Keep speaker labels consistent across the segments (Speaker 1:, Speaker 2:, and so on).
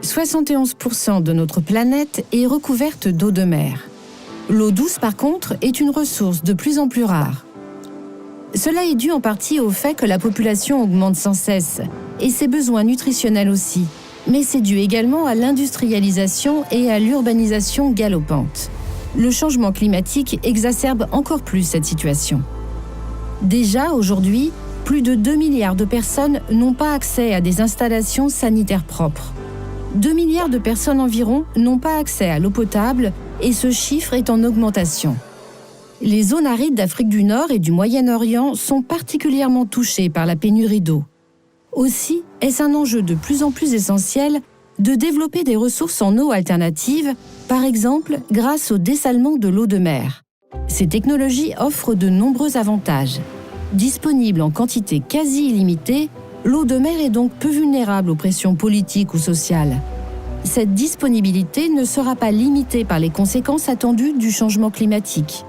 Speaker 1: 71% de notre planète est recouverte d'eau de mer. L'eau douce, par contre, est une ressource de plus en plus rare. Cela est dû en partie au fait que la population augmente sans cesse, et ses besoins nutritionnels aussi. Mais c'est dû également à l'industrialisation et à l'urbanisation galopante. Le changement climatique exacerbe encore plus cette situation. Déjà, aujourd'hui, plus de 2 milliards de personnes n'ont pas accès à des installations sanitaires propres. 2 milliards de personnes environ n'ont pas accès à l'eau potable et ce chiffre est en augmentation. Les zones arides d'Afrique du Nord et du Moyen-Orient sont particulièrement touchées par la pénurie d'eau. Aussi, est-ce un enjeu de plus en plus essentiel de développer des ressources en eau alternatives, par exemple grâce au dessalement de l'eau de mer. Ces technologies offrent de nombreux avantages. Disponible en quantité quasi illimitée, l'eau de mer est donc peu vulnérable aux pressions politiques ou sociales. Cette disponibilité ne sera pas limitée par les conséquences attendues du changement climatique.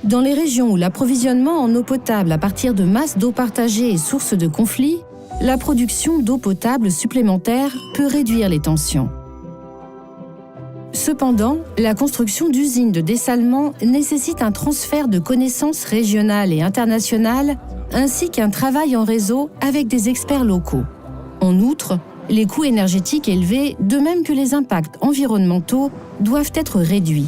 Speaker 1: Dans les régions où l'approvisionnement en eau potable à partir de masses d'eau partagées est source de conflits, la production d'eau potable supplémentaire peut réduire les tensions. Cependant, la construction d'usines de dessalement nécessite un transfert de connaissances régionales et internationales ainsi qu'un travail en réseau avec des experts locaux. En outre, les coûts énergétiques élevés, de même que les impacts environnementaux, doivent être réduits.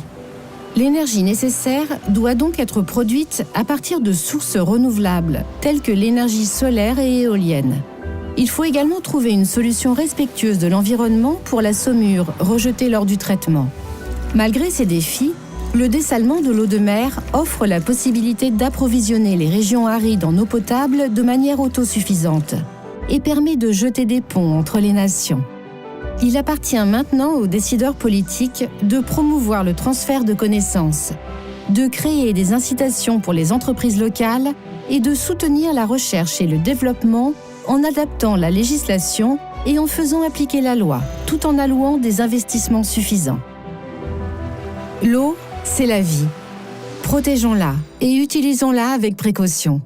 Speaker 1: L'énergie nécessaire doit donc être produite à partir de sources renouvelables, telles que l'énergie solaire et éolienne. Il faut également trouver une solution respectueuse de l'environnement pour la saumure rejetée lors du traitement. Malgré ces défis, le dessalement de l'eau de mer offre la possibilité d'approvisionner les régions arides en eau potable de manière autosuffisante et permet de jeter des ponts entre les nations. Il appartient maintenant aux décideurs politiques de promouvoir le transfert de connaissances, de créer des incitations pour les entreprises locales et de soutenir la recherche et le développement en adaptant la législation et en faisant appliquer la loi, tout en allouant des investissements suffisants. L'eau, c'est la vie. Protégeons-la et utilisons-la avec précaution.